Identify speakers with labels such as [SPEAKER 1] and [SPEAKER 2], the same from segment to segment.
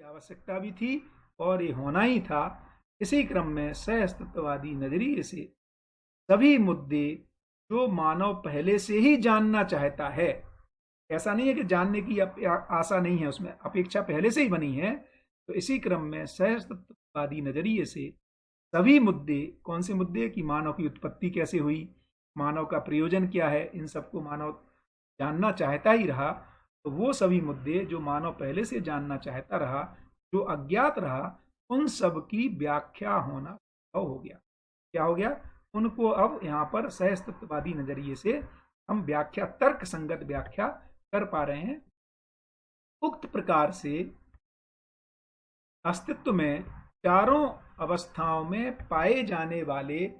[SPEAKER 1] आवश्यकता भी थी और ये होना ही था। इसी क्रम में सह-अस्तित्ववादी नजरिए से सभी मुद्दे जो मानव पहले से ही जानना चाहता है, ऐसा नहीं है कि जानने की आशा नहीं है, उसमें अपेक्षा पहले से ही बनी है, तो इसी क्रम में सह-अस्तित्ववादी नजरिए से सभी मुद्दे, कौन से मुद्दे कि मानव की उत्पत्ति कैसे हुई, मानव का प्रयोजन क्या है, इन सबको मानव जानना चाहता ही रहा। तो वो सभी मुद्दे जो मानव पहले से जानना चाहता रहा, जो अज्ञात रहा, उन सब की व्याख्या होना संभव हो गया। क्या हो गया? उनको अब यहाँ पर सहअस्तित्ववादी नजरिए से हम व्याख्या, तर्क संगत व्याख्या कर पा रहे हैं। उक्त प्रकार से अस्तित्व में चारों अवस्थाओं में पाए जाने वाले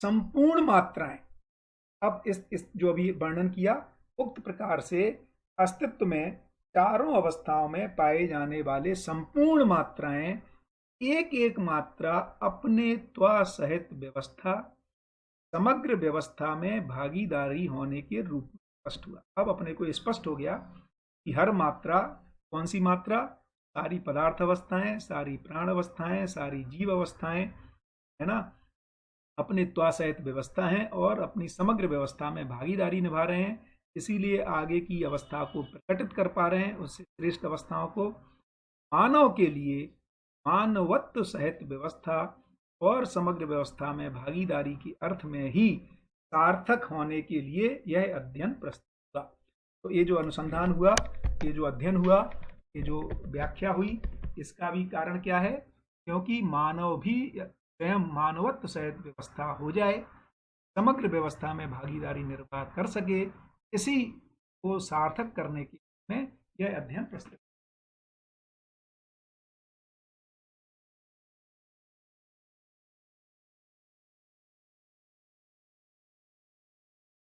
[SPEAKER 1] संपूर्ण मात्राएं, अब इस जो अभी वर्णन किया, उक्त प्रकार से अस्तित्व में चारों अवस्थाओं में पाए जाने वाले संपूर्ण मात्राएं एक एक मात्रा अपने त्वा सहित व्यवस्था, समग्र व्यवस्था में भागीदारी होने के रूप में स्पष्ट हुआ। अब अपने को स्पष्ट हो गया कि हर मात्रा, कौन सी मात्रा? सारी पदार्थ अवस्थाएं, सारी प्राण अवस्थाएं, सारी जीव अवस्थाएं, है ना, अपने त्वा सहित व्यवस्था हैं और अपनी समग्र व्यवस्था में भागीदारी निभा रहे हैं। इसीलिए आगे की अवस्था को प्रकटित कर पा रहे हैं, उससे श्रेष्ठ अवस्थाओं को। मानव के लिए मानवत्व सहित व्यवस्था और समग्र व्यवस्था में भागीदारी के अर्थ में ही सार्थक होने के लिए यह अध्ययन प्रस्तुत हुआ। तो ये जो अनुसंधान हुआ, ये जो अध्ययन हुआ, ये जो व्याख्या हुई, इसका भी कारण क्या है? क्योंकि मानव भी स्वयं मानवत्व सहित व्यवस्था हो जाए, समग्र व्यवस्था में भागीदारी निर्वाह कर सके, इसी को सार्थक करने के में यह अध्ययन प्रस्तुत।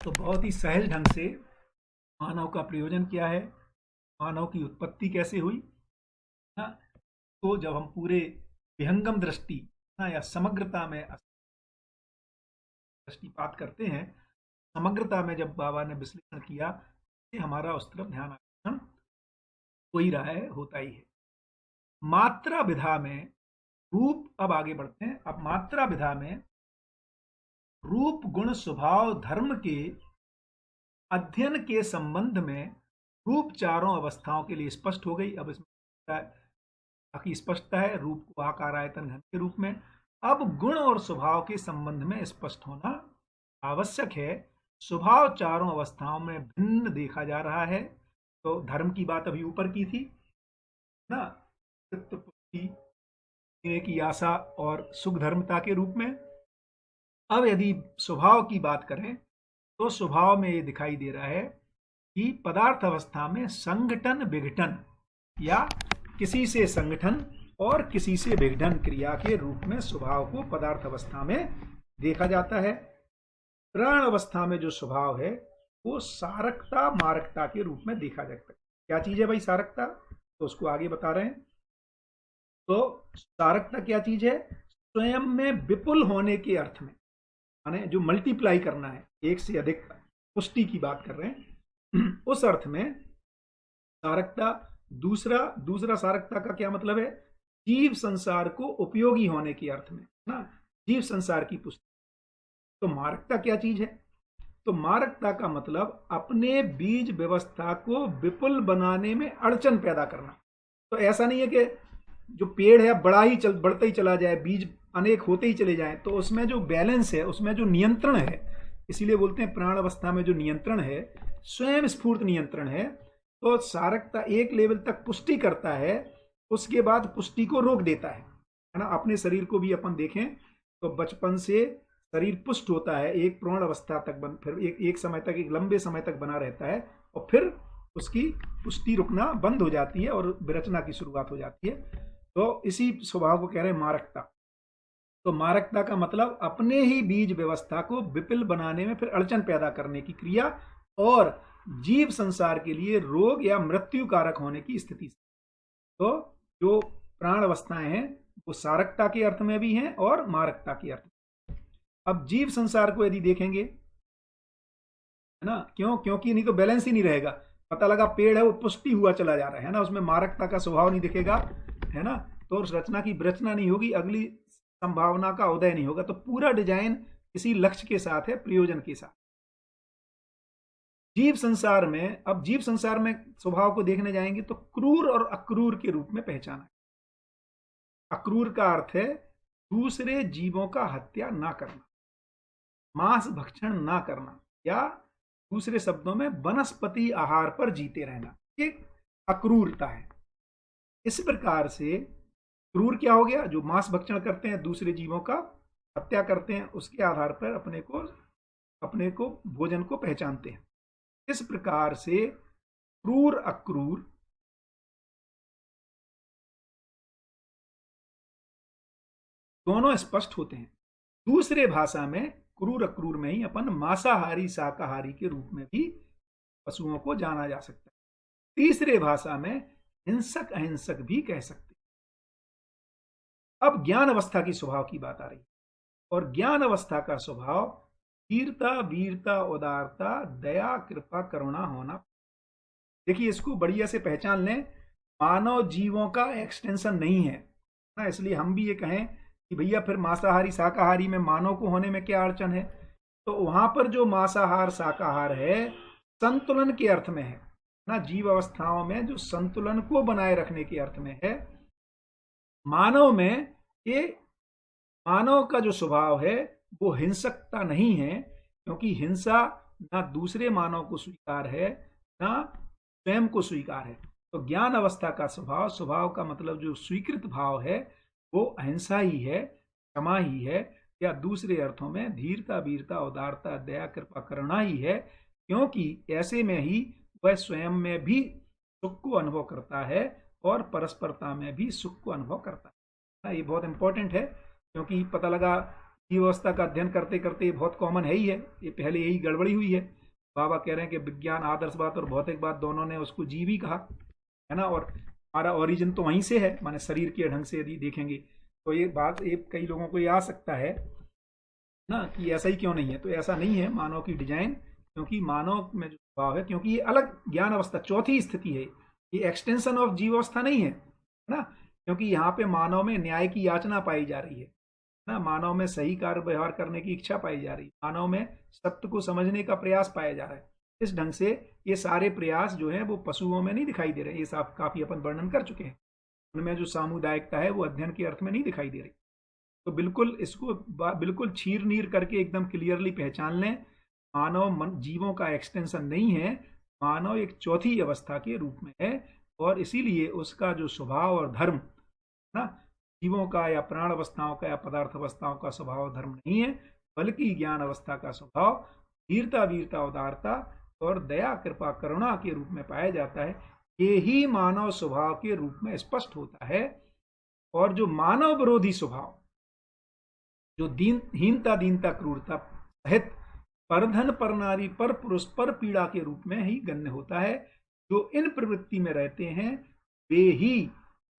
[SPEAKER 1] तो बहुत ही सहज ढंग से मानव का प्रयोजन क्या है, मानव की उत्पत्ति कैसे हुई ना, तो जब हम पूरे विहंगम दृष्टि या समग्रता में दृष्टिपात करते हैं, समग्रता में जब बाबा ने विश्लेषण किया, हमारा उस तरफ ध्यान आकर्षण हो ही रहा है, होता ही है। मात्रा विधा में रूप, अब आगे बढ़ते हैं। अब मात्रा विधा में रूप गुण स्वभाव धर्म के अध्ययन के संबंध में रूप चारों अवस्थाओं के लिए स्पष्ट हो गई। अब इसमें बाकी स्पष्टता है, रूप को आकार आयतन घन के रूप में। अब गुण और स्वभाव के संबंध में स्पष्ट होना आवश्यक है। स्वभाव चारों अवस्थाओं में भिन्न देखा जा रहा है। तो धर्म की बात अभी ऊपर की थी ना, की आशा और सुख धर्मता के रूप में। अब यदि स्वभाव की बात करें तो स्वभाव में ये दिखाई दे रहा है कि पदार्थ अवस्था में संगठन विघटन या किसी से संगठन और किसी से विघटन क्रिया के रूप में स्वभाव को पदार्थ अवस्था में देखा जाता है। प्राण अवस्था में जो स्वभाव है वो सारकता मारकता के रूप में देखा जाता है। क्या चीज है भाई सारकता? तो उसको आगे बता रहे हैं। तो सारकता क्या चीज है? स्वयं में विपुल होने के अर्थ में, माने जो मल्टीप्लाई करना है, एक से अधिक पुष्टि की बात कर रहे हैं, उस अर्थ में सारकता। दूसरा सारकता का क्या मतलब है? जीव संसार को उपयोगी होने के अर्थ में ना, जीव संसार की पुष्टि। तो मारकता क्या चीज है? तो मारकता का मतलब अपने बीज व्यवस्था को विपुल बनाने में अड़चन पैदा करना। तो ऐसा नहीं है कि जो पेड़ है बढ़ता ही चला जाए, बीज अनेक होते ही चले जाएं, तो उसमें जो बैलेंस है, उसमें जो नियंत्रण है, इसीलिए बोलते हैं प्राण अवस्था में जो नियंत्रण है स्वयं स्फूर्त नियंत्रण है। तो सारकता एक लेवल तक पुष्टि करता है, उसके बाद पुष्टि को रोक देता है ना। अपने शरीर को भी अपन देखें तो बचपन से शरीर पुष्ट होता है, एक प्रौढ़ अवस्था तक फिर एक समय तक, एक लंबे समय तक बना रहता है, और फिर उसकी पुष्टि रुकना बंद हो जाती है और विरचना की शुरुआत हो जाती है। तो इसी स्वभाव को कह रहे हैं मारकता। तो मारकता का मतलब अपने ही बीज व्यवस्था को विपुल बनाने में फिर अड़चन पैदा करने की क्रिया और जीव संसार के लिए रोग या मृत्यु कारक होने की स्थिति। तो जो प्राण अवस्थाएं हैं वो सारकता के अर्थ में भी हैं और मारकता के अर्थ में। अब जीव संसार को यदि देखेंगे, है ना, क्योंकि नहीं तो बैलेंस ही नहीं रहेगा। पता लगा पेड़ है वो पुष्टि हुआ चला जा रहा है ना, उसमें मारकता का स्वभाव नहीं दिखेगा, है ना, तो उस रचना की विरचना नहीं होगी, अगली संभावना का उदय नहीं होगा। तो पूरा डिजाइन किसी लक्ष्य के साथ है, प्रयोजन के साथ। जीव संसार में, अब जीव संसार में स्वभाव को देखने जाएंगे तो क्रूर और अक्रूर के रूप में पहचाना। अक्रूर का अर्थ है दूसरे जीवों का हत्या ना करना, मांस भक्षण ना करना, या दूसरे शब्दों में वनस्पति आहार पर जीते रहना, ये अक्रूरता है। इस प्रकार से क्रूर क्या हो गया? जो मांस भक्षण करते हैं, दूसरे जीवों का हत्या करते हैं, उसके आधार पर अपने को भोजन को पहचानते हैं। इस प्रकार से क्रूर अक्रूर दोनों स्पष्ट होते हैं। दूसरे भाषा में क्रूर अक्रूर में ही अपन मांसाहारी शाकाहारी के रूप में भी पशुओं को जाना जा सकता है। तीसरे भाषा में हिंसक अहिंसक भी कह सकते हैं। अब ज्ञान अवस्था की स्वभाव की बात आ रही है, और ज्ञान अवस्था का स्वभाव धीरता, वीरता, उदारता, दया, कृपा, करुणा होना। देखिए, इसको बढ़िया से पहचान लें। मानव जीवों का एक्सटेंशन नहीं है ना, इसलिए हम भी ये कहें कि भैया फिर मांसाहारी शाकाहारी में मानव को होने में क्या अड़चन है? तो वहां पर जो मांसाहार शाकाहार है संतुलन के अर्थ में है ना, जीव अवस्थाओं में जो संतुलन को बनाए रखने के अर्थ में है। मानव में ये, मानव का जो स्वभाव है वो हिंसकता नहीं है, क्योंकि हिंसा ना दूसरे मानव को स्वीकार है ना स्वयं को स्वीकार है। तो ज्ञान अवस्था का स्वभाव, स्वभाव का मतलब जो स्वीकृत भाव है वो अहिंसा ही है, क्षमा ही है, या दूसरे अर्थों में धीरता, वीरता, उदारता, दया, कृपा, करुणा ही है, क्योंकि ऐसे में ही वह स्वयं में भी सुख को अनुभव करता है और परस्परता में भी सुख को अनुभव करता है। ये बहुत इंपॉर्टेंट है, क्योंकि पता लगा जीव अवस्था का अध्ययन करते करते, ये बहुत कॉमन है ही है, ये पहले यही गड़बड़ी हुई है। बाबा कह रहे हैं कि विज्ञान आदर्शवाद और भौतिकवाद दोनों ने उसको जीव ही कहा है ना, और हमारा ओरिजिन तो वहीं से है, माने शरीर के ढंग से यदि देखेंगे तो ये बात कई लोगों को ये आ सकता है ना कि ऐसा ही क्यों नहीं है। तो ऐसा नहीं है मानव की डिजाइन, क्योंकि मानव में जो स्वभाव है, क्योंकि ये अलग ज्ञान अवस्था, चौथी स्थिति है, ये एक्सटेंशन ऑफ जीव अवस्था नहीं है ना, क्योंकि यहाँ पे मानव में न्याय की याचना पाई जा रही है ना, मानव में सही कार्य व्यवहार करने की इच्छा पाई जा रही है, मानव में सत्य को समझने का प्रयास पाया जा रहा है। इस ढंग से ये सारे प्रयास जो है वो पशुओं में नहीं दिखाई दे रहे, ये सब काफी अपन वर्णन कर चुके हैं। उनमें जो सामुदायिकता है वो अध्ययन के अर्थ में नहीं दिखाई दे रही। तो बिल्कुल इसको बिल्कुल छीर नीर करके एकदम क्लियरली पहचान लें, मानव जीवों का एक्सटेंशन नहीं है, मानव एक चौथी अवस्था के रूप में है, और इसीलिए उसका जो स्वभाव और धर्म ना, जीवों का या प्राण अवस्थाओं का या पदार्थ अवस्थाओं का स्वभाव धर्म नहीं है, बल्कि ज्ञान अवस्था का स्वभाव धीरता, वीरता, उदारता और दया, कृपा, करुणा के रूप में पाया जाता है। ये ही मानव स्वभाव के रूप में स्पष्ट होता है। और जो मानव विरोधी स्वभाव, जो हीनता, दीनता, क्रूरता सहित परधन, पर नारी, पर पुरुष, पर पीड़ा के रूप में ही गण्य होता है, जो इन प्रवृत्ति में रहते हैं वे ही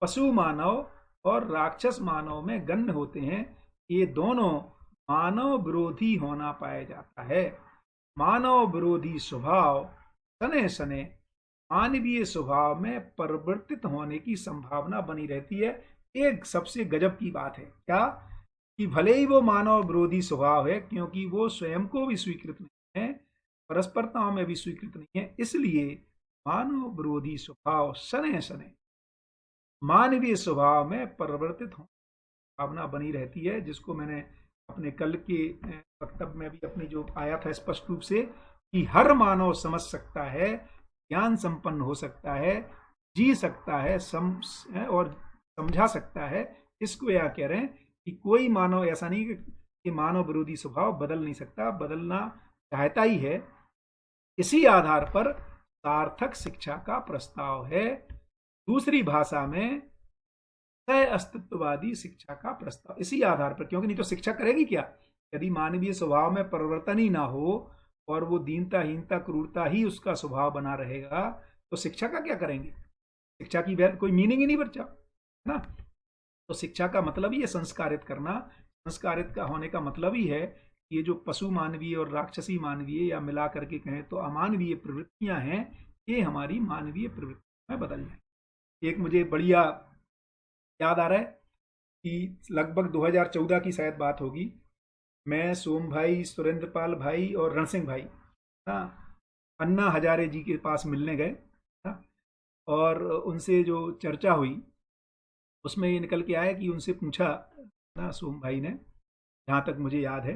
[SPEAKER 1] पशु मानव और राक्षस मानव में गण्य होते हैं। ये दोनों मानव विरोधी होना पाया जाता है। मानव विरोधी स्वभाव सने सने मानवीय स्वभाव में परिवर्तित होने की संभावना बनी रहती है। एक सबसे गजब की बात है क्या, कि भले ही वो मानव विरोधी स्वभाव है, क्योंकि वो स्वयं को भी स्वीकृत नहीं है, परस्परताओं में भी स्वीकृत नहीं है, इसलिए मानव विरोधी स्वभाव सने सने मानवीय स्वभाव में परिवर्तित होने की भावना बनी रहती है, जिसको मैंने अपने कल के वक्तव्य में भी अपनी जो आया था स्पष्ट रूप से, कि हर मानव समझ सकता है, ज्ञान संपन्न हो सकता है, जी सकता है, और समझा सकता है। इसको यह कह रहे हैं कि कोई मानव ऐसा नहीं कि मानव विरोधी स्वभाव बदल नहीं सकता, बदलना चाहता ही है। इसी आधार पर सार्थक शिक्षा का प्रस्ताव है। दूसरी भाषा में सह अस्तित्ववादी शिक्षा का प्रस्ताव, इसी आधार पर, क्योंकि नहीं तो शिक्षा करेगी क्या यदि मानवीय स्वभाव में परिवर्तन ही ना हो और वो दीनता, हीनता, क्रूरता ही उसका स्वभाव बना रहेगा, तो शिक्षा का क्या करेंगे? शिक्षा की कोई मीनिंग ही नहीं बचा है ना। तो शिक्षा का मतलब ही है संस्कारित करना। संस्कारित का होने का मतलब ही है ये जो पशु मानवीय और राक्षसी मानवीय, या मिला करके कहें तो अमानवीय प्रवृत्तियां हैं, ये हमारी मानवीय प्रवृत्तियों में बदल जाए। एक मुझे बढ़िया याद आ रहा है कि लगभग 2014 की शायद बात होगी। मैं, सोम भाई, सुरेंद्र पाल भाई और रण सिंह भाई, हाँ, अन्ना हजारे जी के पास मिलने गए, हाँ, और उनसे जो चर्चा हुई उसमें ये निकल के आया कि उनसे पूछा ना सोम भाई ने, जहाँ तक मुझे याद है,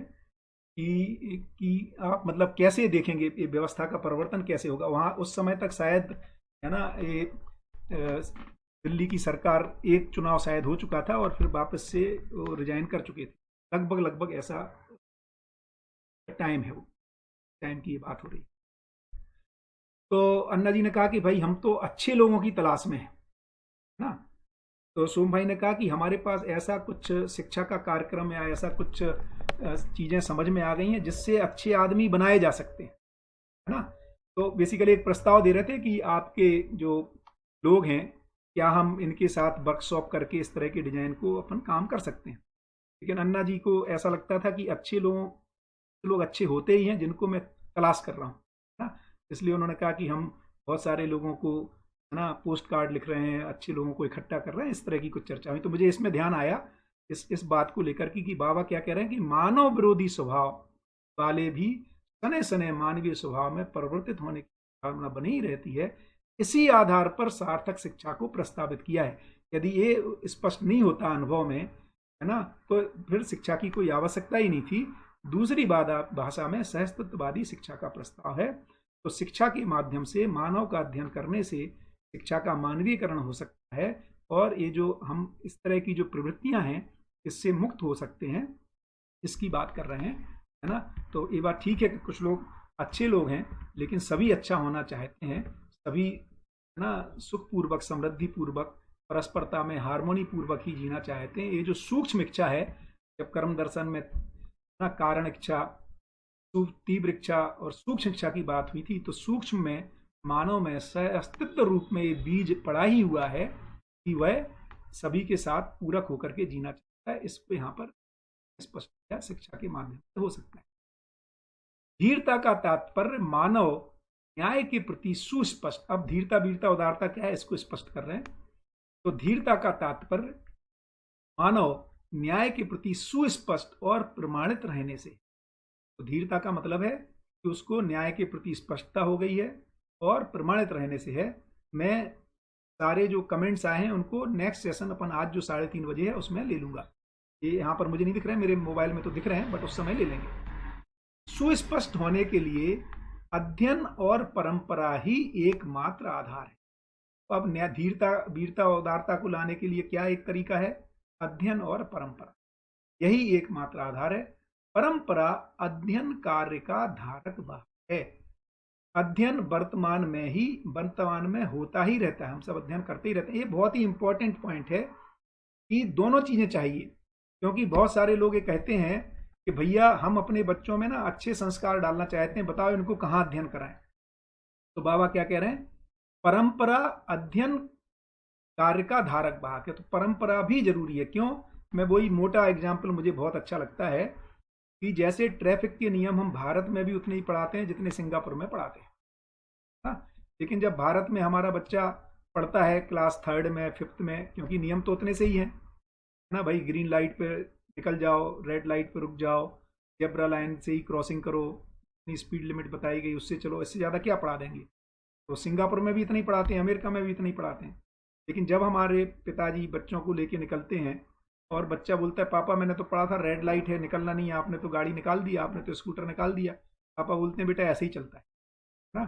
[SPEAKER 1] कि आप मतलब कैसे देखेंगे, ये व्यवस्था का परिवर्तन कैसे होगा वहाँ। उस समय तक शायद, है ना, ये दिल्ली की सरकार, एक चुनाव शायद हो चुका था और फिर वापस से वो रिजाइन कर चुके थे। लगभग लगभग ऐसा टाइम है, वो टाइम की ये बात हो रही। तो अन्ना जी ने कहा कि भाई हम तो अच्छे लोगों की तलाश में हैं ना। तो सोम भाई ने कहा कि हमारे पास ऐसा कुछ शिक्षा का कार्यक्रम या ऐसा कुछ चीजें समझ में आ गई हैं जिससे अच्छे आदमी बनाए जा सकते हैं, है ना। तो बेसिकली एक प्रस्ताव दे रहे थे कि आपके जो लोग हैं, क्या हम इनके साथ वर्कशॉप करके इस तरह के डिजाइन को अपन काम कर सकते हैं। लेकिन अन्ना जी को ऐसा लगता था कि अच्छे लोग अच्छे होते ही हैं जिनको मैं तलाश कर रहा हूँ, है ना। इसलिए उन्होंने कहा कि हम बहुत सारे लोगों को, है ना, पोस्ट कार्ड लिख रहे हैं, अच्छे लोगों को इकट्ठा कर रहे हैं, इस तरह की कुछ चर्चा हुई। तो मुझे इसमें ध्यान आया इस बात को लेकर कि बाबा क्या कह रहे हैं कि मानव विरोधी स्वभाव वाले भी सने सने मानवीय स्वभाव में परिवर्तित होने की भावना बनी ही रहती है। इसी आधार पर सार्थक शिक्षा को प्रस्तावित किया है। यदि ये स्पष्ट नहीं होता अनुभव में, है ना, तो फिर शिक्षा की कोई आवश्यकता ही नहीं थी। दूसरी भाषा में सहस्तित्ववादी शिक्षा का प्रस्ताव है। तो शिक्षा के माध्यम से मानव का अध्ययन करने से शिक्षा का मानवीयकरण हो सकता है, और ये जो हम इस तरह की जो प्रवृत्तियां हैं इससे मुक्त हो सकते हैं, इसकी बात कर रहे हैं, है ना। तो ये बात ठीक है कि कुछ लोग अच्छे लोग हैं, लेकिन सभी अच्छा होना चाहते हैं, सभी, है ना, सुखपूर्वक समृद्धि पूर्वक परस्परता में हारमोनी पूर्वक ही जीना चाहते हैं। ये जो सूक्ष्म इच्छा है, जब कर्म दर्शन में ना कारण इच्छा, तीव्र इच्छा और सूक्ष्म इच्छा की बात हुई थी, तो सूक्ष्म में मानव में अस्तित्व रूप में ये बीज पड़ा ही हुआ है कि वह सभी के साथ पूरक होकर के जीना चाहता है। इसको यहाँ पर स्पष्ट शिक्षा के माध्यम से हो सकता है। धीरता का तात्पर्य मानव न्याय के प्रति सुस्पष्ट, अब धीरता वीरता उदारता क्या है इसको स्पष्ट कर रहे हैं। तो धीरता का तात्पर्य मानव न्याय के प्रति सुस्पष्ट और प्रमाणित रहने से। तो धीरता का मतलब है कि उसको न्याय के प्रति स्पष्टता हो गई है और प्रमाणित रहने से है। मैं सारे जो कमेंट्स आए हैं उनको नेक्स्ट सेशन अपन आज जो 3:30 बजे है उसमें ले लूंगा। ये यहाँ पर मुझे नहीं दिख रहे हैं, मेरे मोबाइल में तो दिख रहे हैं, बट उस समय ले लेंगे। सुस्पष्ट होने के लिए अध्ययन और परंपरा ही एकमात्र आधार है। अब धीरता वीरता उदारता को लाने के लिए क्या एक तरीका है? अध्ययन और परंपरा, यही एकमात्र आधार है। परंपरा अध्ययन कार्य का धारक भाग है। अध्ययन वर्तमान में होता ही रहता है, हम सब अध्ययन करते ही रहते हैं। ये बहुत ही इंपॉर्टेंट पॉइंट है कि दोनों चीजें चाहिए, क्योंकि बहुत सारे लोग ये कहते हैं कि भैया हम अपने बच्चों में ना अच्छे संस्कार डालना चाहते हैं, बताओ इनको कहाँ अध्ययन कराएं। तो बाबा क्या कह रहे हैं? परंपरा अध्ययन कार्य का धारक भाग है, तो परंपरा भी जरूरी है। क्यों? मैं वही मोटा एग्जाम्पल मुझे बहुत अच्छा लगता है कि जैसे ट्रैफिक के नियम हम भारत में भी उतने ही पढ़ाते हैं जितने सिंगापुर में पढ़ाते हैं, हाँ। लेकिन जब भारत में हमारा बच्चा पढ़ता है क्लास 3rd में 5th में, क्योंकि नियम तो उतने से ही हैं ना भाई, ग्रीन लाइट पे निकल जाओ, रेड लाइट पे रुक जाओ, जेब्रा लाइन से ही क्रॉसिंग करो, इतनी स्पीड लिमिट बताई गई उससे चलो, इससे ज़्यादा क्या पढ़ा देंगे। तो सिंगापुर में भी इतना ही पढ़ाते हैं, अमेरिका में भी इतना ही पढ़ाते हैं। लेकिन जब हमारे पिताजी बच्चों को लेके निकलते हैं और बच्चा बोलता है पापा मैंने तो पढ़ा था रेड लाइट है, निकलना नहीं है, आपने तो गाड़ी निकाल दी, आपने तो स्कूटर निकाल दिया, पापा बोलते हैं बेटा ऐसे ही चलता है ना।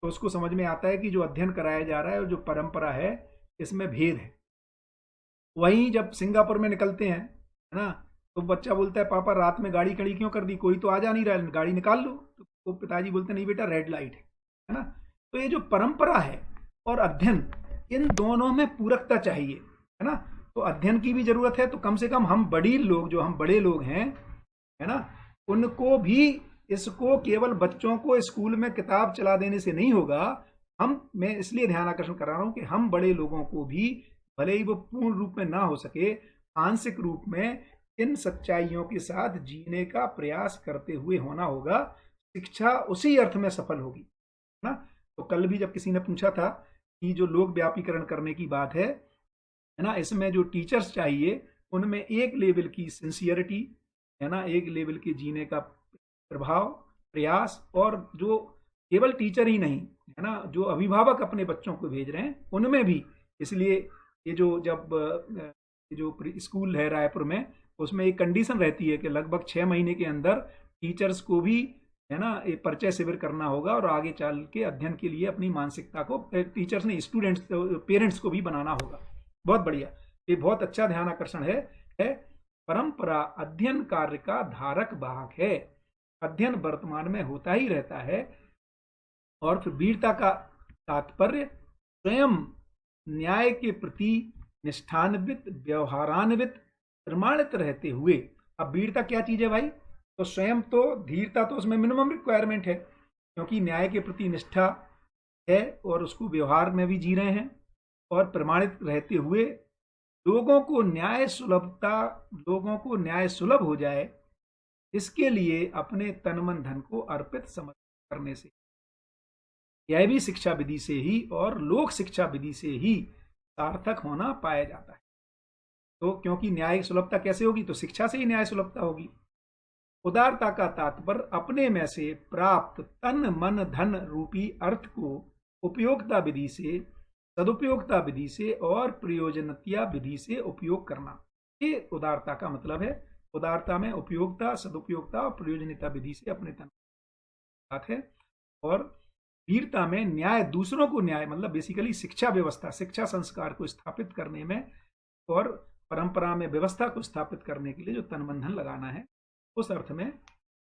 [SPEAKER 1] तो उसको समझ में आता है कि जो अध्ययन कराया जा रहा है और जो परंपरा है इसमें भेद है। वहीं जब सिंगापुर में निकलते हैं, है ना, तो बच्चा बोलता है पापा रात में गाड़ी खड़ी क्यों कर दी, कोई तो आ जा नहीं रहा है, गाड़ी निकाल लो। तो पिताजी बोलते नहीं बेटा रेड लाइट है ना। तो ये जो परंपरा है और अध्ययन, इन दोनों में पूरकता चाहिए, है ना। तो अध्ययन की भी जरूरत है, तो कम से कम हम बड़ी लोग, जो हम बड़े लोग हैं, है ना, उनको भी इसको केवल बच्चों को स्कूल में किताब चला देने से नहीं होगा। मैं इसलिए ध्यान आकर्षण कर रहा हूं कि हम बड़े लोगों को भी, भले ही वो पूर्ण रूप में ना हो सके, आंशिक रूप में इन सच्चाइयों के साथ जीने का प्रयास करते हुए होना होगा। शिक्षा उसी अर्थ में सफल होगी ना। तो कल भी जब किसी ने पूछा था कि जो लोक व्यापीकरण करने की बात है, है ना। इसमें जो टीचर्स चाहिए उनमें एक लेवल की सिंसियरिटी, है ना, एक लेवल के जीने का प्रभाव, प्रयास, और जो केवल टीचर ही नहीं, है ना, जो अभिभावक अपने बच्चों को भेज रहे हैं उनमें भी। इसलिए ये जो जब ये जो स्कूल है रायपुर में, उसमें एक कंडीशन रहती है कि लगभग 6 महीने के अंदर टीचर्स को भी, है ना, एक परिचय शिविर करना होगा और आगे चल के अध्ययन के लिए अपनी मानसिकता को टीचर्स ने, स्टूडेंट्स, पेरेंट्स को भी बनाना होगा। बहुत बढ़िया, ये बहुत अच्छा ध्यान आकर्षण है। परंपरा अध्ययन कार्य का धारक वाहक है, अध्ययन वर्तमान में होता ही रहता है। और फिर वीरता का तात्पर्य स्वयं न्याय के प्रति निष्ठान्वित, व्यवहारान्वित, प्रमाणित रहते हुए। अब वीरता क्या चीज है भाई? तो स्वयं तो धीरता तो उसमें मिनिमम रिक्वायरमेंट है, क्योंकि न्याय के प्रति निष्ठा है और उसको व्यवहार में भी जी रहे हैं, और प्रमाणित रहते हुए लोगों को न्याय सुलभ हो जाए, इसके लिए अपने तन मन धन को अर्पित समर्पित करने से, यह भी शिक्षा विधि से ही और लोक शिक्षा विधि से ही सार्थक होना पाया जाता है। तो क्योंकि न्याय सुलभता कैसे होगी? तो शिक्षा से ही न्याय सुलभता होगी। उदारता का तात्पर्य अपने में से प्राप्त तन मन धन रूपी अर्थ को उपयोगिता विधि से, सदुपयोगिता विधि से और प्रयोजनतिया विधि से उपयोग करना, ये उदारता का मतलब है। उदारता में उपयोगिता, सदुपयोगिता और प्रयोजनता विधि से अपने तन बात है। और वीरता में न्याय, दूसरों को न्याय, मतलब बेसिकली शिक्षा व्यवस्था, शिक्षा संस्कार को स्थापित करने में और परंपरा में व्यवस्था को स्थापित करने के लिए जो तन मन धन लगाना है, उस अर्थ में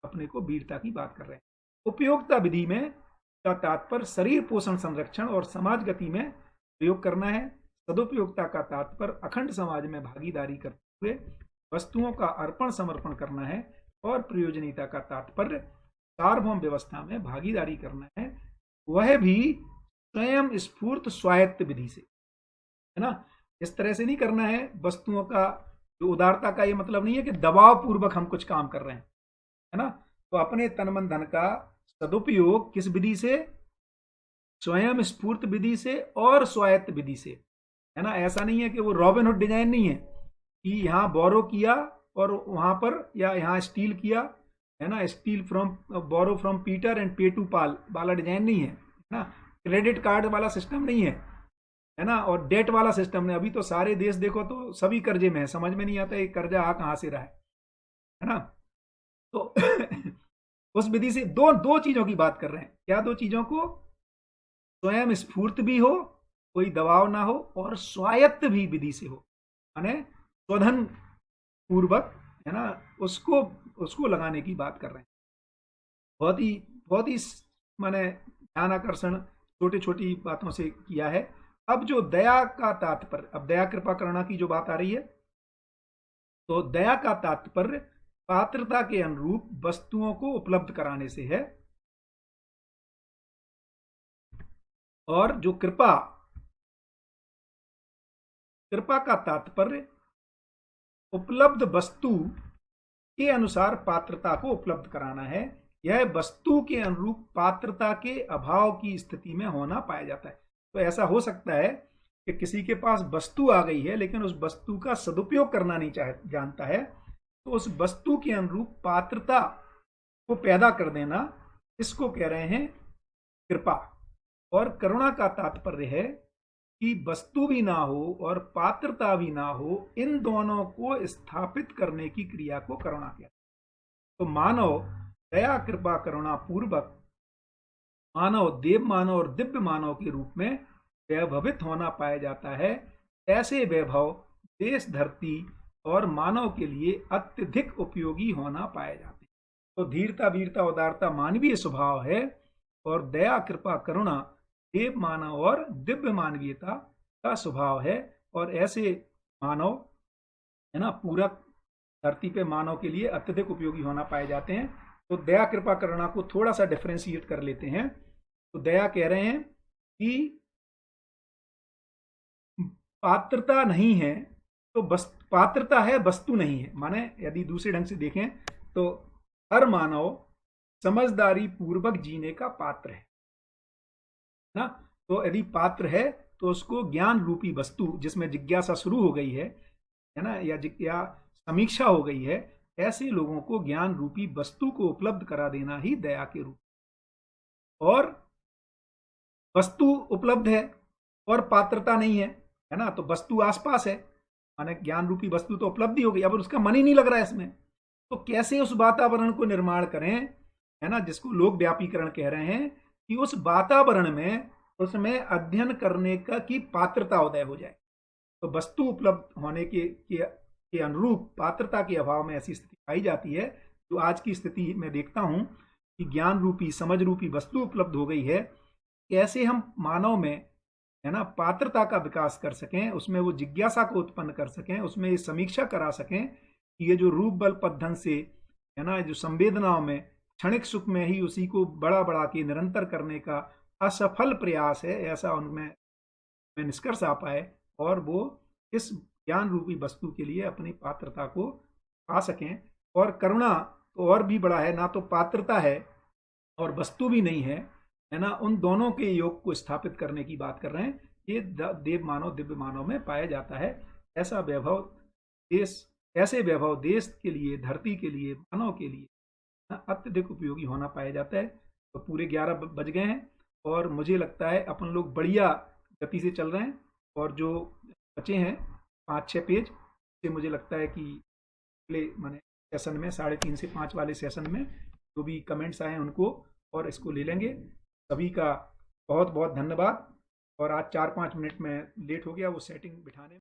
[SPEAKER 1] अपने को वीरता की बात कर रहे हैं। उपयोगिता विधि में का तात्पर्य शरीर पोषण, संरक्षण और समाज गति में प्रयोग करना है। सदुपयोगिता का तात्पर्य अखंड समाज में भागीदारी करते हुए वस्तुओं का अर्पण समर्पण करना है। और प्रयोजनीयता का तात्पर्य सार्वभौम व्यवस्था में भागीदारी करना है, वह भी स्वयं स्फूर्त स्वायत्त विधि से, है ना। इस तरह से नहीं करना है वस्तुओं का। जो उदारता का ये मतलब नहीं है कि दबाव पूर्वक हम कुछ काम कर रहे हैं, है ना। तो अपने तन मन धन का सदुपयोग किस विधि से? स्वयं स्फूर्त विधि से और स्वायत्त विधि से, है ना। ऐसा नहीं है कि वो रॉबिनहुड डिजाइन नहीं है कि यहाँ बोरो किया और वहां पर, या यहाँ स्टील किया, है ना, steal from borrow from Peter and pay to Paul वाला डिजाइन नहीं है ना। क्रेडिट कार्ड वाला सिस्टम नहीं है ना, और डेट वाला सिस्टम नहीं। अभी तो सारे देश देखो तो सभी कर्जे में है, समझ में नहीं आता ये कर्जा आ कहाँ से रहा है ना। तो उस विधि से दो चीजों की बात कर रहे हैं। क्या दो चीजों को? स्वयं स्फूर्त भी हो, कोई दबाव ना हो, और स्वायत्त भी विधि से हो, माने स्वधन पूर्वक, है ना, उसको लगाने की बात कर रहे हैं। बहुत ही माने ध्यान आकर्षण छोटी छोटी बातों से किया है। अब जो दया का तात्पर्य, अब दया कृपा करुणा की जो बात आ रही है, तो दया का तात्पर्य पात्रता के अनुरूप वस्तुओं को उपलब्ध कराने से है। और जो कृपा का तात्पर्य उपलब्ध वस्तु के अनुसार पात्रता को उपलब्ध कराना है। यह वस्तु के अनुरूप पात्रता के अभाव की स्थिति में होना पाया जाता है। तो ऐसा हो सकता है कि किसी के पास वस्तु आ गई है लेकिन उस वस्तु का सदुपयोग करना नहीं जानता है, तो उस वस्तु के अनुरूप पात्रता को पैदा कर देना, इसको कह रहे हैं कृपा। और करुणा का तात्पर्य है कि वस्तु भी ना हो और पात्रता भी ना हो, इन दोनों को स्थापित करने की क्रिया को करुणा कहते हैं। तो मानव दया कृपा करुणा पूर्वक मानव देव मानव और दिव्य मानव के रूप में वैभवित होना पाया जाता है। ऐसे वैभव देश, धरती और मानव के लिए अत्यधिक उपयोगी होना पाए जाते हैं। तो धीरता, वीरता, उदारता मानवीय स्वभाव है, और दया कृपा करुणा देव मानव और दिव्य मानवीयता का स्वभाव है। और ऐसे मानव, है ना, पूरक धरती पे मानव के लिए अत्यधिक उपयोगी होना पाए जाते हैं। तो दया कृपा करुणा को थोड़ा सा डिफरेंशिएट कर लेते हैं। तो दया कह रहे हैं कि पात्रता नहीं है, तो बस पात्रता है, वस्तु नहीं है। माने यदि दूसरे ढंग से देखें तो हर मानव समझदारी पूर्वक जीने का पात्र है ना। तो यदि पात्र है तो उसको ज्ञान रूपी वस्तु जिसमें जिज्ञासा शुरू हो गई है ना, या समीक्षा हो गई है, ऐसे लोगों को ज्ञान रूपी वस्तु को उपलब्ध करा देना ही दया के रूप। और वस्तु उपलब्ध है और पात्रता नहीं है ना, तो वस्तु आसपास है, माने ज्ञान रूपी वस्तु तो उपलब्धि हो गई, अब उसका मन ही नहीं लग रहा है इसमें, तो कैसे उस वातावरण को निर्माण करें, है ना, जिसको लोक व्यापीकरण कह रहे हैं, कि उस वातावरण में उसमें अध्ययन करने का की पात्रता उदय हो जाए। तो वस्तु उपलब्ध होने के अनुरूप पात्रता के अभाव में ऐसी स्थिति पाई जाती है, जो आज की स्थिति में देखता हूं कि ज्ञान रूपी समझ रूपी वस्तु उपलब्ध हो गई है, कैसे हम मानव में, है ना, पात्रता का विकास कर सकें, उसमें वो जिज्ञासा को उत्पन्न कर सकें, उसमें समीक्षा करा सकें कि ये जो रूप बल पद्धन से, है ना, जो संवेदनाओं में क्षणिक सुख में ही उसी को बड़ा बड़ा के निरंतर करने का असफल प्रयास है, ऐसा उनमें निष्कर्ष आ पाए और वो इस ज्ञान रूपी वस्तु के लिए अपनी पात्रता को पा सकें। और करुणा तो और भी बड़ा है, ना तो पात्रता है और वस्तु भी नहीं है ना, उन दोनों के योग को स्थापित करने की बात कर रहे हैं। ये देव मानव दिव्य मानव में पाया जाता है। ऐसा वैभव ऐसे वैभव देश के लिए, धरती के लिए, मानव के लिए अत्यधिक उपयोगी होना पाया जाता है। तो पूरे 11 बज गए हैं और मुझे लगता है अपन लोग बढ़िया गति से चल रहे हैं, और जो बचे हैं 5-6 पेज से मुझे लगता है कि अगले मैंने सेशन में 3:30 से 5 वाले सेशन में जो भी कमेंट्स आए हैं उनको और इसको ले लेंगे। सभी का बहुत बहुत धन्यवाद। और आज 4-5 मिनट में लेट हो गया वो सेटिंग बिठाने में।